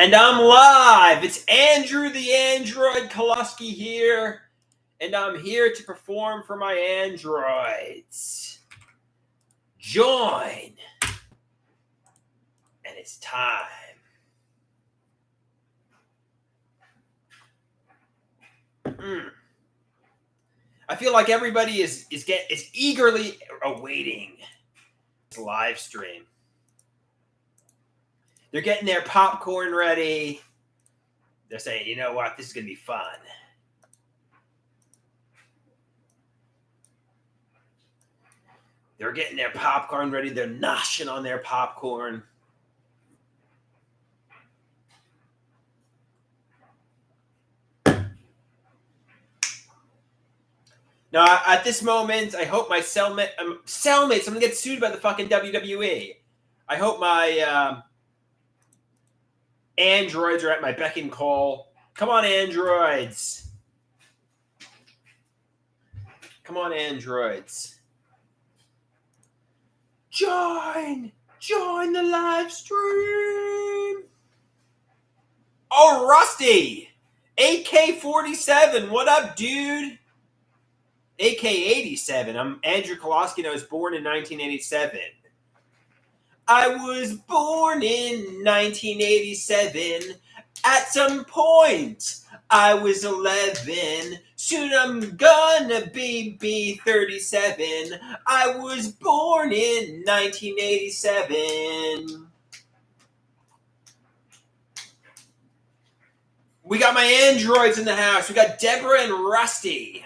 And I'm live. It's Andrew the Android Koloski here, and I'm here to perform for my androids. Join. And it's time. I feel like everybody is eagerly awaiting this live stream. They're getting their popcorn ready. They're saying, you know what, this is going to be fun. They're getting their popcorn ready. They're noshing on their popcorn. Now, at this moment, I hope my cellmates, I'm going to get sued by the fucking WWE. I hope my androids are at my beck and call. Come on, androids. Come on, androids. Join the live stream. Oh, Rusty. AK-47. What up, dude? AK-87. I'm Andrew Koloski, and I was born in 1987. I was born in 1987. At some point, I was 11. Soon I'm gonna be 37. I was born in 1987. We got my androids in the house. We got Deborah and Rusty.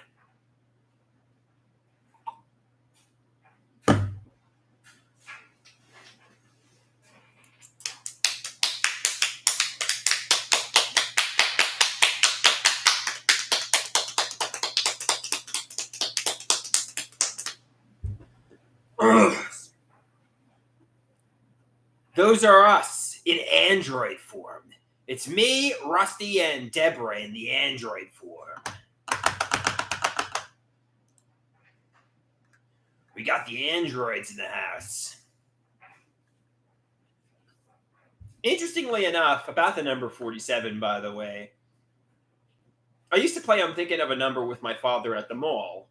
Those are us in android form. It's me, Rusty, and Deborah in the android form. We got the androids in the house. Interestingly enough, about the number 47, by the way, I used to play I'm Thinking of a Number with my father at the mall.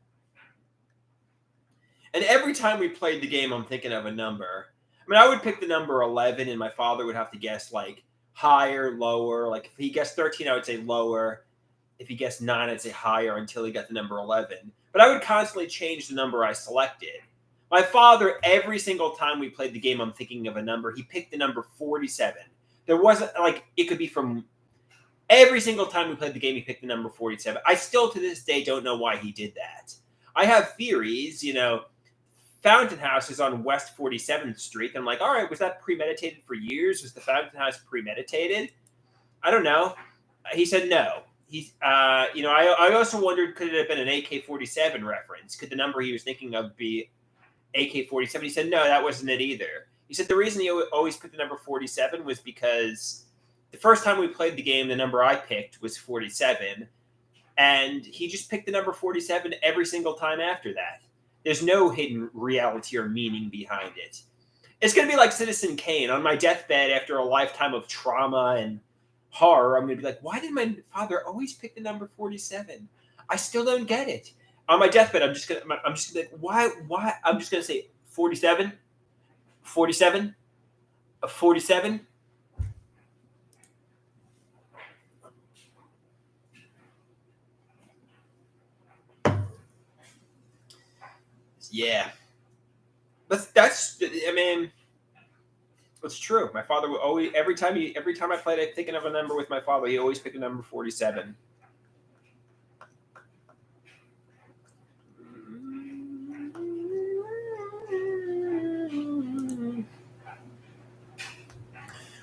And every time we played the game I'm Thinking of a Number, I mean, I would pick the number 11, and my father would have to guess, like, higher, lower. Like, if he guessed 13, I would say lower. If he guessed 9, I'd say higher until he got the number 11. But I would constantly change the number I selected. My father, every single time we played the game I'm Thinking of a Number, he picked the number 47. There wasn't, like, it could be from every single time we played the game, he picked the number 47. I still, to this day, don't know why he did that. I have theories, you know. Fountain House is on West 47th Street. I'm like, all right, was that premeditated for years? Was the Fountain House premeditated? I don't know. He said no. He's, I also wondered, could it have been an AK-47 reference? Could the number he was thinking of be AK-47? He said, no, that wasn't it either. He said the reason he always picked the number 47 was because the first time we played the game, the number I picked was 47. And he just picked the number 47 every single time after that. There's no hidden reality or meaning behind it. It's going to be like Citizen Kane. On my deathbed, after a lifetime of trauma and horror, I'm going to be like, why did my father always pick the number 47? I still don't get it. On my deathbed, I'm just going to be like, why? I'm just going to say 47, 47, 47. Yeah. But that's, I mean, it's true. My father would always, every time I played it, thinking of a number with my father, he always picked a number 47.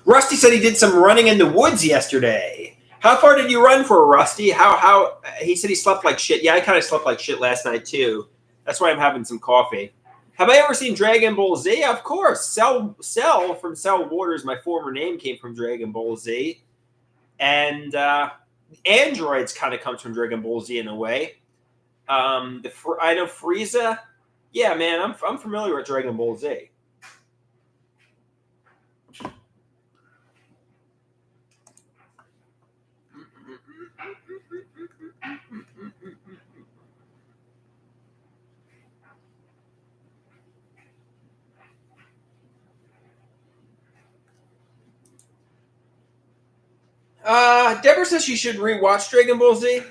Rusty said he did some running in the woods yesterday. How far did you run for, Rusty? How? He said he slept like shit. Yeah, I kind of slept like shit last night too. That's why I'm having some coffee. Have I ever seen Dragon Ball Z? Of course. Cell from Cell Waters, my former name, came from Dragon Ball Z. And Androids kind of comes from Dragon Ball Z in a way. I know Frieza. Yeah, man, I'm familiar with Dragon Ball Z. Deborah says she should rewatch Dragon Ball Z.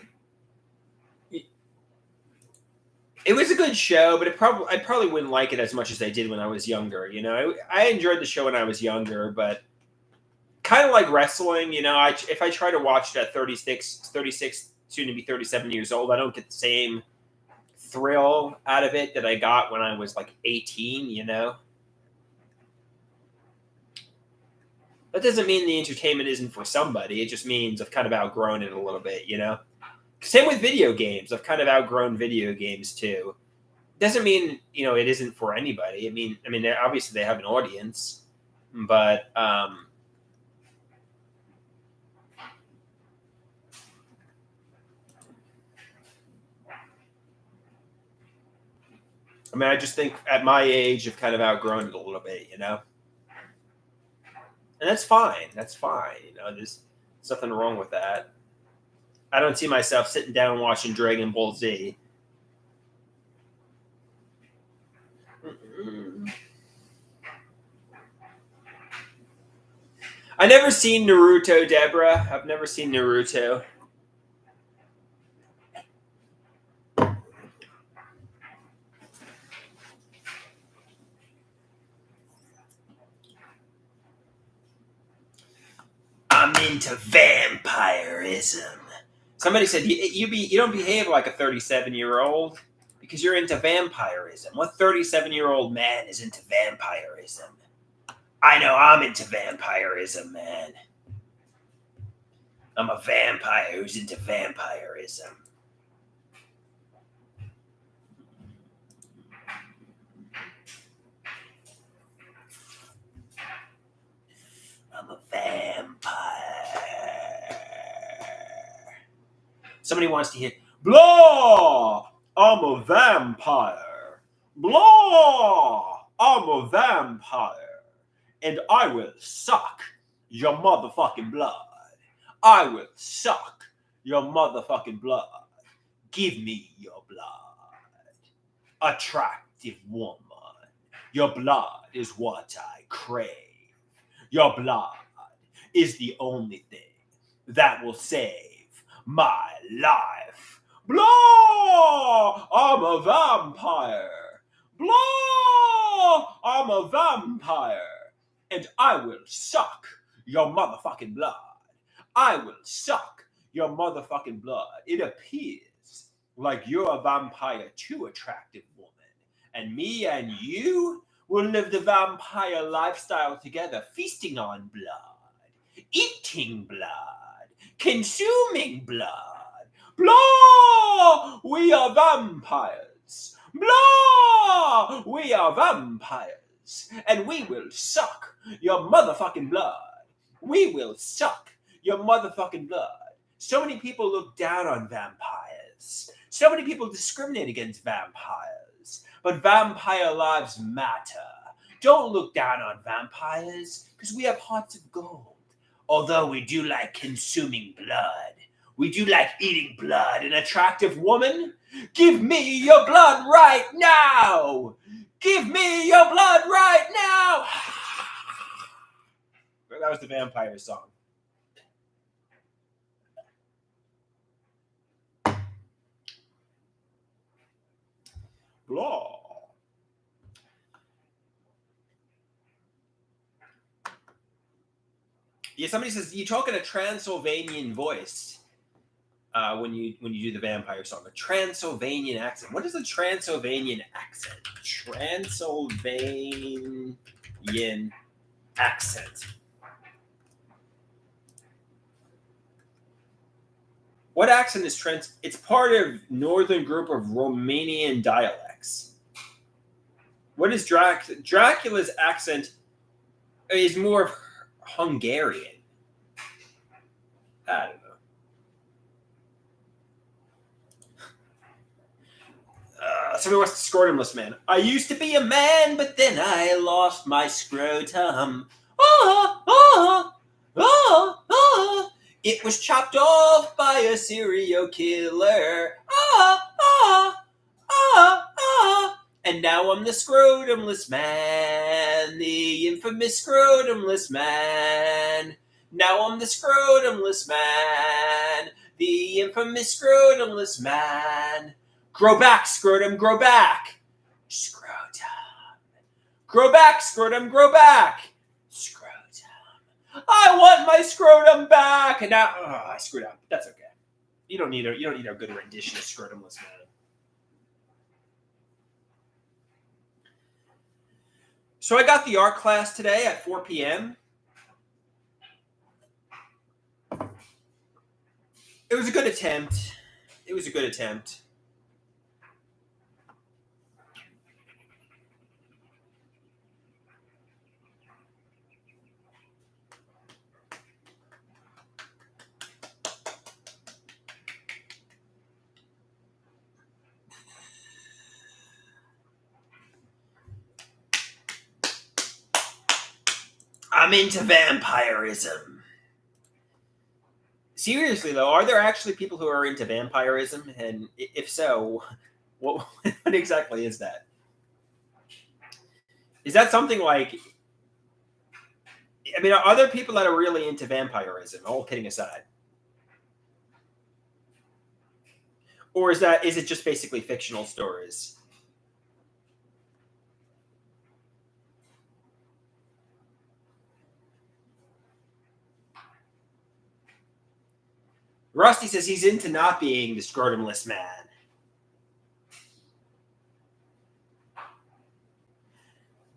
It was a good show, but I probably wouldn't like it as much as I did when I was younger. You know, I enjoyed the show when I was younger, but kind of like wrestling. You know, if I try to watch it at 36, soon to be 37 years old, I don't get the same thrill out of it that I got when I was like 18. You know, that doesn't mean the entertainment isn't for somebody. It just means I've kind of outgrown it a little bit. You know. Same with video games. I've kind of outgrown video games too. Doesn't mean it isn't for anybody. I mean, obviously they have an audience, but I mean, I just think at my age, I've kind of outgrown it a little bit, and that's fine. That's fine. There's nothing wrong with that. I don't see myself sitting down and watching Dragon Ball Z. I never seen Naruto, Deborah. I've never seen Naruto. I'm into vampirism. Somebody said you don't behave like a 37-year-old because you're into vampirism. What 37-year-old man is into vampirism? I know I'm into vampirism, man. I'm a vampire who's into vampirism. I'm a vampire. Somebody wants to hear, blah, I'm a vampire. Blah, I'm a vampire. And I will suck your motherfucking blood. I will suck your motherfucking blood. Give me your blood. Attractive woman. Your blood is what I crave. Your blood is the only thing that will save my life. Blah! I'm a vampire. Blah! I'm a vampire. And I will suck your motherfucking blood. I will suck your motherfucking blood. It appears like you're a vampire too, attractive woman. And me and you will live the vampire lifestyle together, feasting on blood, eating blood, consuming blood. Blah! We are vampires. Blah! We are vampires. And we will suck your motherfucking blood. We will suck your motherfucking blood. So many people look down on vampires. So many people discriminate against vampires. But vampire lives matter. Don't look down on vampires, because we have hearts of gold. Although we do like consuming blood. We do like eating blood. An attractive woman? Give me your blood right now! Give me your blood right now! That was the vampire song. Blah. Yeah, somebody says you talk in a Transylvanian voice when you do the vampire song. A Transylvanian accent. What is a Transylvanian accent? Transylvanian accent. What accent is Trans? It's part of northern group of Romanian dialects. What is Dracula's accent? Is more of Hungarian. I don't know. Somebody wants to scrotumless man. I used to be a man, but then I lost my scrotum. It was chopped off by a serial killer. And now I'm the scrotumless man, the infamous scrotumless man. Now I'm the scrotumless man, the infamous scrotumless man. Grow back, scrotum, grow back. Scrotum. Grow back, scrotum, grow back. Scrotum. I want my scrotum back. And now, I screwed up. That's okay. You don't need a good rendition of scrotumless man. So I got the art class today at 4 p.m. It was a good attempt. I'm into vampirism. Seriously, though, are there actually people who are into vampirism? And if so, what exactly is that? Is that something like... I mean, are there people that are really into vampirism, all kidding aside? Or is it just basically fictional stories? Rusty says he's into not being the scrotumless man.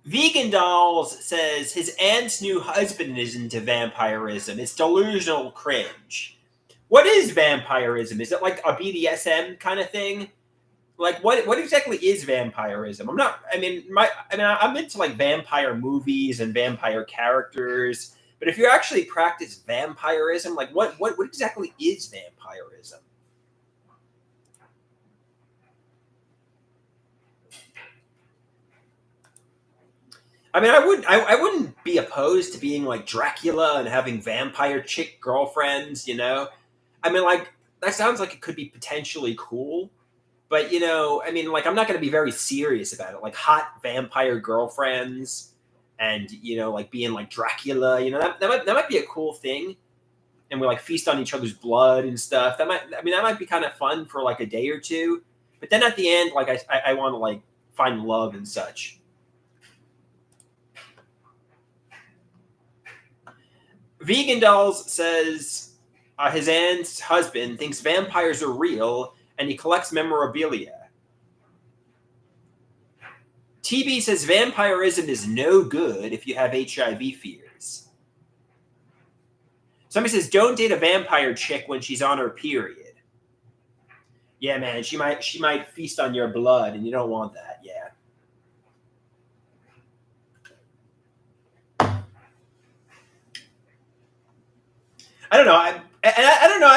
Vegan Dolls says his aunt's new husband is into vampirism. It's delusional cringe. What is vampirism? Is it like a BDSM kind of thing? Like what exactly is vampirism? I'm into like vampire movies and vampire characters, but if you actually practice vampirism, like what exactly is vampirism? I mean, I wouldn't be opposed to being like Dracula and having vampire chick girlfriends, you know? I mean, like, that sounds like it could be potentially cool, but, I mean, like, I'm not going to be very serious about it. Like, hot vampire girlfriends and, like, being like Dracula, that might be a cool thing. And we like feast on each other's blood and stuff. That might be kind of fun for like a day or two. But then at the end, like, I want to like find love and such. Vegan Dolls says his aunt's husband thinks vampires are real and he collects memorabilia. TB says vampirism is no good if you have HIV fears. Somebody says don't date a vampire chick when she's on her period. Yeah, man, she might feast on your blood and you don't want that. Yeah. I don't know. I don't know.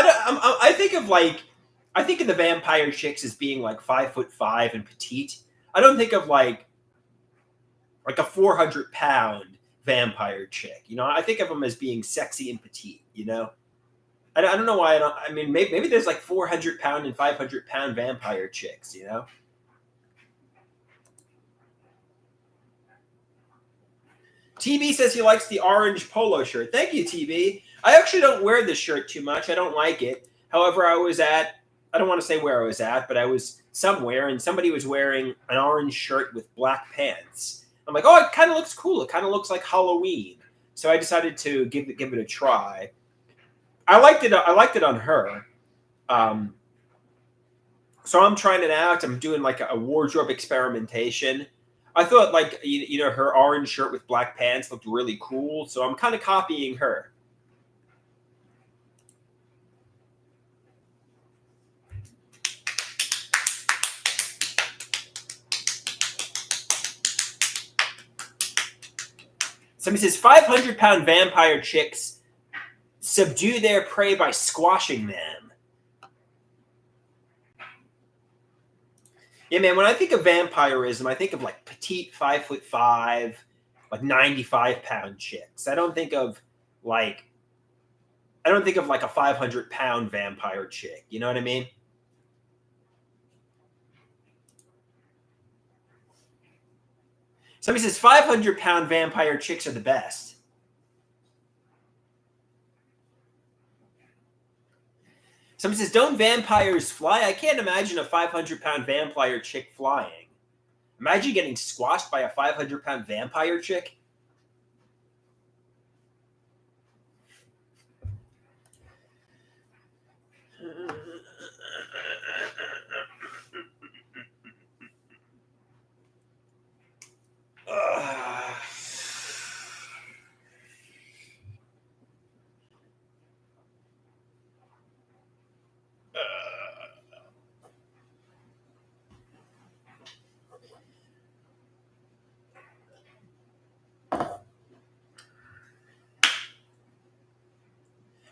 I think of the vampire chicks as being like 5'5" and petite. I don't think of like a 400-pound vampire chick. I think of them as being sexy and petite. I don't know why I don't. I mean, maybe there's like 400-pound and 500-pound vampire chicks. TB says he likes the orange polo shirt. Thank you, TB. I actually don't wear this shirt too much. I don't like it. However, I don't want to say where I was at, but I was somewhere and somebody was wearing an orange shirt with black pants. I'm like, oh, it kind of looks cool. It kind of looks like Halloween. So I decided to give it a try. I liked it on her. So I'm trying it out. I'm doing like a wardrobe experimentation. I thought like her orange shirt with black pants looked really cool, so I'm kind of copying her. Somebody says 500-pound vampire chicks subdue their prey by squashing them. Yeah, man, when I think of vampirism, I think of like petite 5'5", like 95-pound chicks. I don't think of like a 500-pound vampire chick. You know what I mean? Somebody says 500-pound vampire chicks are the best. Somebody says, don't vampires fly? I can't imagine a 500-pound vampire chick flying. Imagine getting squashed by a 500-pound vampire chick.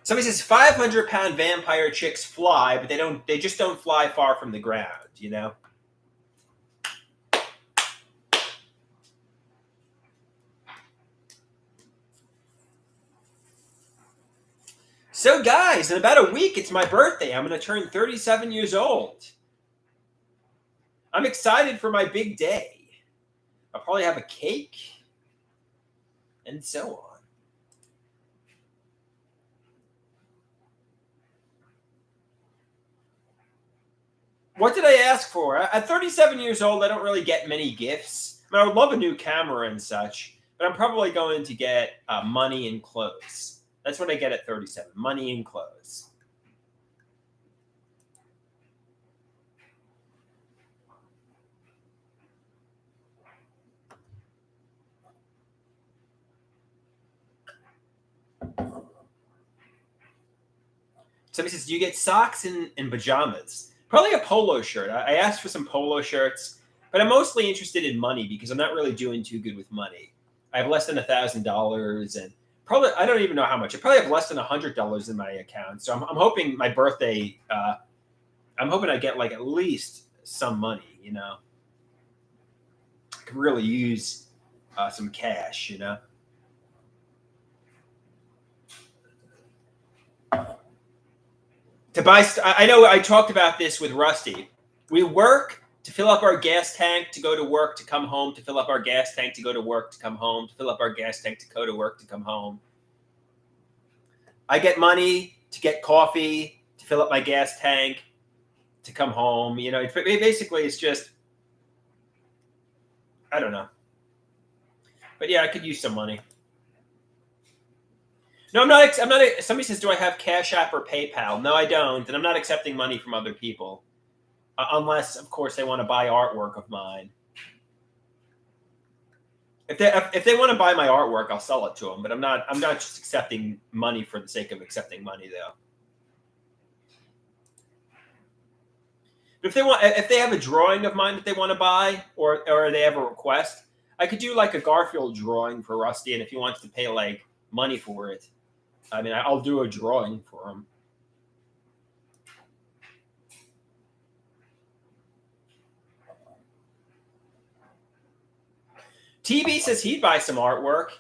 Somebody says 500-pound vampire chicks fly, but they just don't fly far from the ground, you know? So guys, in about a week it's my birthday. I'm going to turn 37 years old. I'm excited for my big day. I'll probably have a cake and so on. What did I ask for? At 37 years old, I don't really get many gifts. I mean, I would love a new camera and such, but I'm probably going to get money and clothes. That's what I get at 37, money and clothes. Somebody says, do you get socks and pajamas? Probably a polo shirt. I asked for some polo shirts, but I'm mostly interested in money because I'm not really doing too good with money. I have less than $1,000 and probably, I don't even know how much. I probably have less than $100 in my account. So I'm hoping my birthday, I'm hoping I get like at least some money, you know. I could really use some cash, you know. To buy, I know I talked about this with Rusty. We work to fill up our gas tank to go to work to come home, to fill up our gas tank to go to work to come home, to fill up our gas tank to go to work to come home. I get money to get coffee, to fill up my gas tank, to come home. You know, basically it's just, I don't know. But yeah, I could use some money. No, I'm not. Somebody says, "Do I have Cash App or PayPal?" No, I don't, and I'm not accepting money from other people, unless, of course, they want to buy artwork of mine. If they want to buy my artwork, I'll sell it to them. But I'm not just accepting money for the sake of accepting money, though. But if they have a drawing of mine that they want to buy, or they have a request, I could do like a Garfield drawing for Rusty, and if he wants to pay like money for it, I mean, I'll do a drawing for him. TB says he'd buy some artwork.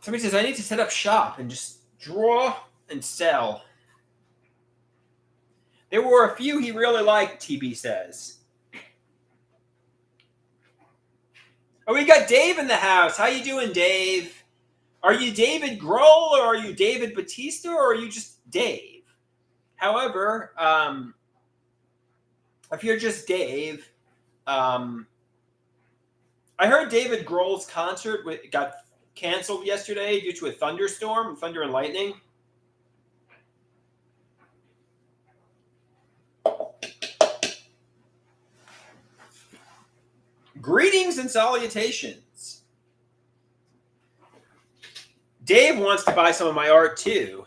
Somebody says, I need to set up shop and just draw and sell. There were a few he really liked, TB says. Oh, we got Dave in the house. How you doing, Dave? Are you David Grohl, or are you David Batista, or are you just Dave? However, if you're just Dave, I heard David Grohl's concert got canceled yesterday due to a thunderstorm, thunder and lightning. Greetings and salutations. Dave wants to buy some of my art too.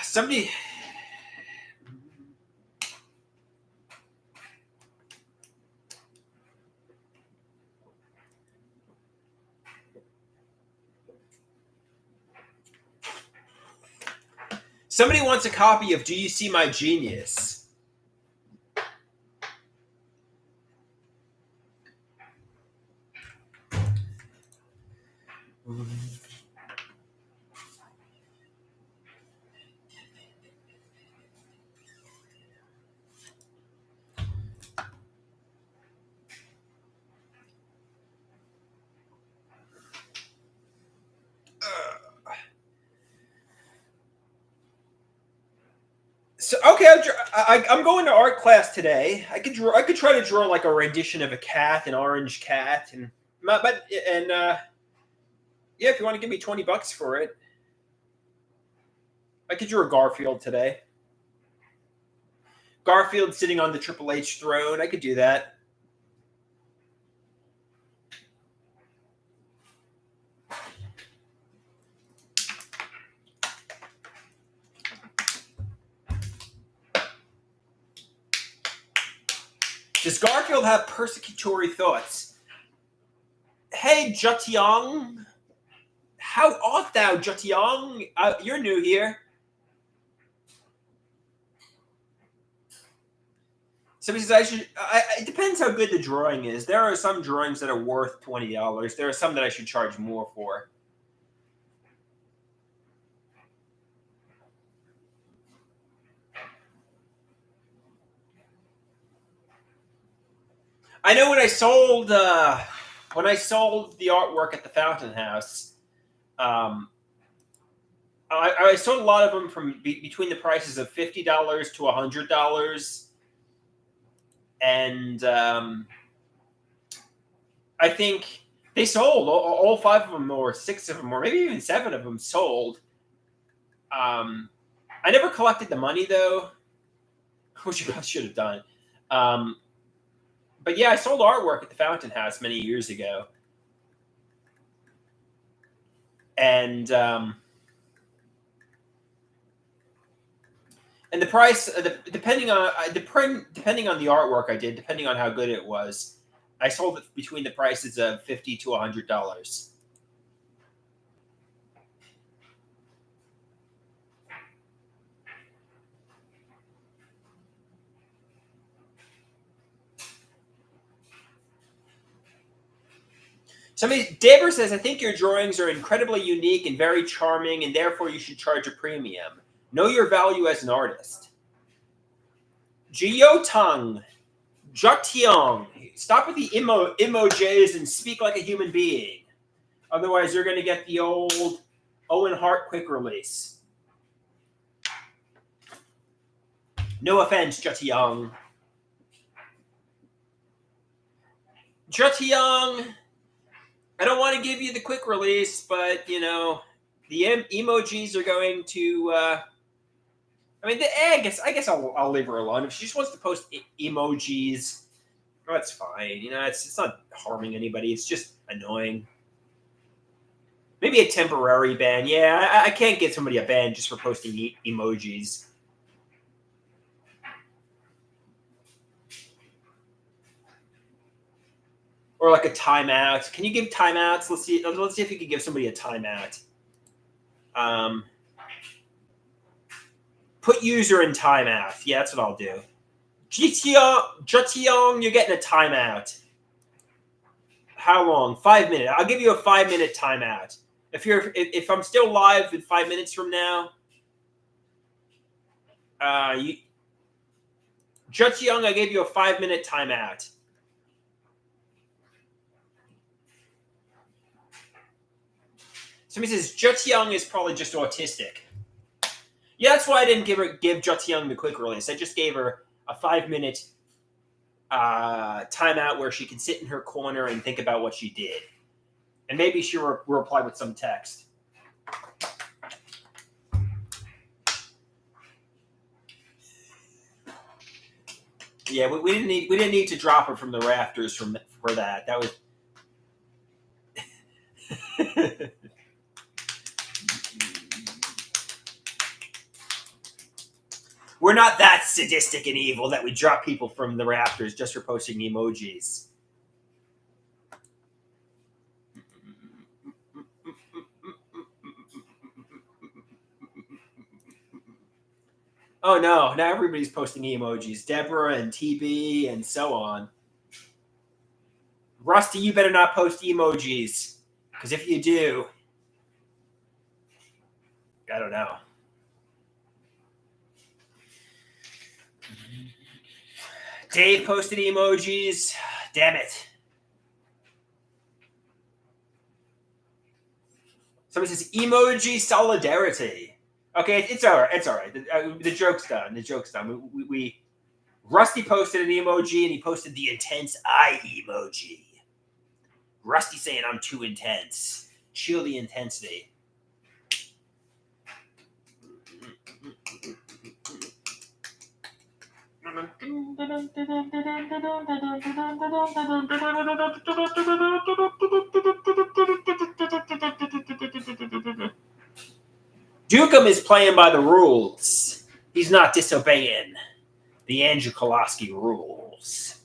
Somebody. Somebody wants a copy of Do You See My Genius? So okay, I'm going to art class today. I could draw. I could try to draw like a rendition of a cat, an orange cat, and yeah, if you want to give me $20 for it, I could draw a Garfield today. Garfield sitting on the Triple H throne. I could do that. Does Garfield have persecutory thoughts? Hey, Jotiong. How art thou, Jotiong? You're new here. Somebody says it depends how good the drawing is. There are some drawings that are worth $20. There are some that I should charge more for. I know when I sold the artwork at the Fountain House, I sold a lot of them from between the prices of $50 to $100, and I think they sold all 5 of them, or 6 of them, or maybe even 7 of them sold. I never collected the money though, which I should have done. But yeah, I sold artwork at the Fountain House many years ago, and the price, depending on the artwork I did, depending on how good it was, I sold it between the prices of $50 to $100. Daber says, I think your drawings are incredibly unique and very charming, and therefore you should charge a premium. Know your value as an artist. Jiotang, Jotiong, stop with the emojis and speak like a human being. Otherwise, you're going to get the old Owen Hart quick release. No offense, Jotiong. Jotiong, I don't want to give you the quick release, but, the emojis are going to... I guess I'll leave her alone. If she just wants to post emojis, that's fine. It's not harming anybody. It's just annoying. Maybe a temporary ban. Yeah, I can't get somebody a ban just for posting emojis. Or like a timeout. Can you give timeouts? Let's see if you can give somebody a timeout. Put user in timeout. Yeah, that's what I'll do. Jotiong, you're getting a timeout. How long? 5 minutes. I'll give you a 5-minute timeout. If I'm still live in 5 minutes from now, Jotiong, I gave you a 5-minute timeout. Somebody says Jotiong is probably just autistic. Yeah, that's why I didn't give Jotiong the quick release. I just gave her a 5-minute timeout where she can sit in her corner and think about what she did. And maybe she'll reply with some text. Yeah, we didn't need to drop her from the rafters for that. That was We're not that sadistic and evil that we drop people from the rafters just for posting emojis. Oh no, now everybody's posting emojis. Deborah and TB and so on. Rusty, you better not post emojis. Because if you do, I don't know. Dave posted emojis. Damn it. Somebody says emoji solidarity. Okay, it's all right. It's all right. The joke's done. The joke's done. Rusty posted an emoji and he posted the intense eye emoji. Rusty saying I'm too intense. Chill the intensity. Dukem is playing by the rules. He's not disobeying the Andrew Koloski rules.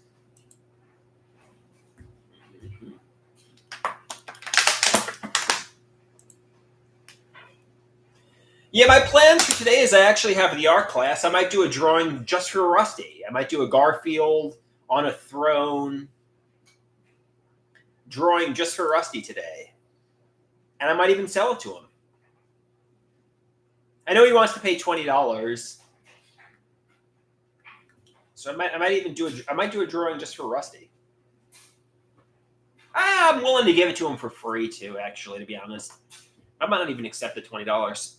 Yeah, my plans for today is I actually have the art class. I might do a drawing just for Rusty. I might do a Garfield on a throne drawing just for Rusty today. And I might even sell it to him. I know he wants to pay $20. So I might do a drawing just for Rusty. I'm willing to give it to him for free too, actually, to be honest. I might not even accept the $20.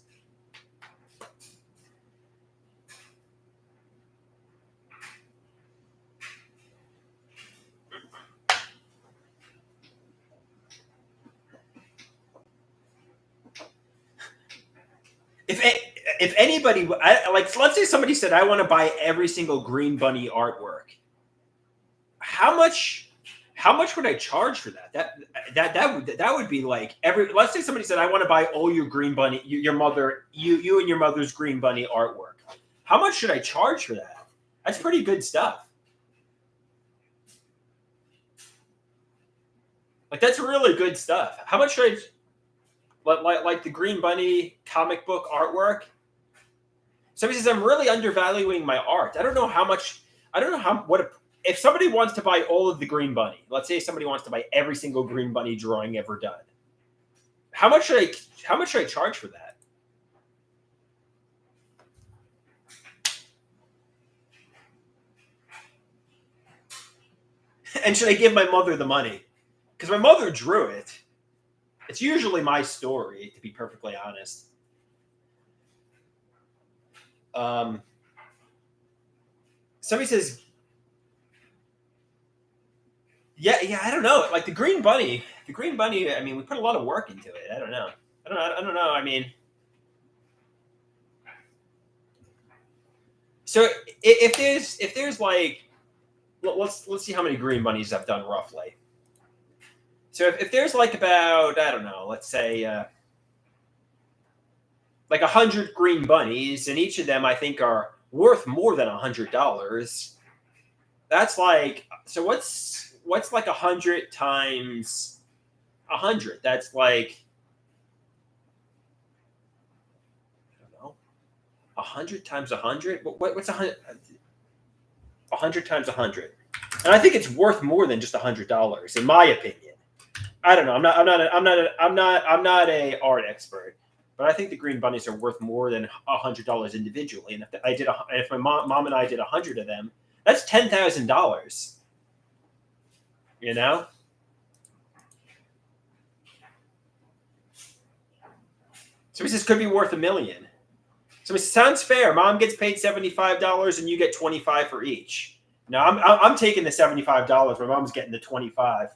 If anybody, let's say somebody said, I want to buy every single Green Bunny artwork. How much would I charge for that? That would be like let's say somebody said, I want to buy all your Green Bunny, you and your mother's Green Bunny artwork. How much should I charge for that? That's pretty good stuff. Like, that's really good stuff. How much should I, like the Green Bunny comic book artwork? Somebody says, I'm really undervaluing my art. I don't know if somebody wants to buy all of the Green Bunny, let's say somebody wants to buy every single Green Bunny drawing ever done. How much should I charge for that? And should I give my mother the money? Because my mother drew it. It's usually my story, to be perfectly honest. Somebody says, yeah, I don't know. Like the Green Bunny. I mean, we put a lot of work into it. I don't know. I mean, so if there's like, let's see how many Green Bunnies I've done roughly. So if there's like about, I don't know, let's say like 100 Green Bunnies, and each of them I think are worth more than $100. That's like, so what's like 100 times 100? That's like, I don't know, 100 times 100. What's 100? 100 times 100, and I think it's worth more than just $100, in my opinion. I don't know. I'm not a art expert, but I think the Green Bunnies are worth more than $100 individually. And if my mom and I did 100 of them, that's $10,000. You know. So this could be worth $1 million. So it sounds fair. Mom gets paid $75 and you get $25 for each. Now I'm taking the $75. My mom's getting the $25.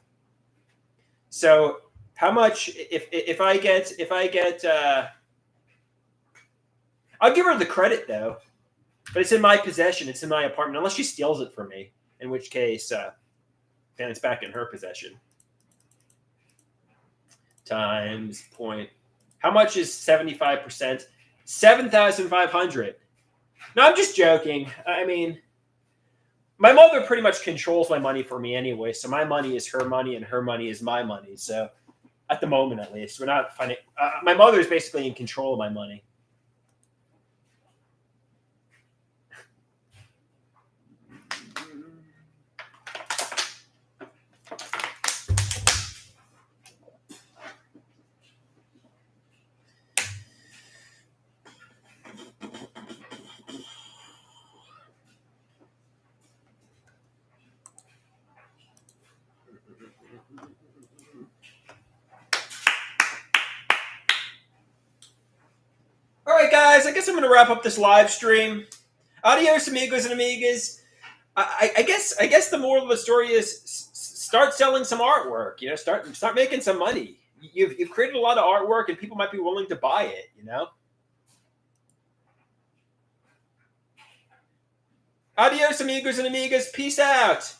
So how much if I get I'll give her the credit though, but it's in my possession. It's in my apartment, unless she steals it from me, in which case then it's back in her possession. Times point. How much is 75%? 7,500. No, I'm just joking. I mean, my mother pretty much controls my money for me anyway, so my money is her money and her money is my money. So at the moment, at least, we're not finding. My mother is basically in control of my money. guys, I guess I'm going to wrap up this live stream. Adios, amigos and amigas. I guess the moral of the story is start selling some artwork. You know, start making some money. You've created a lot of artwork, and people might be willing to buy it. You know. Adios, amigos and amigas. Peace out.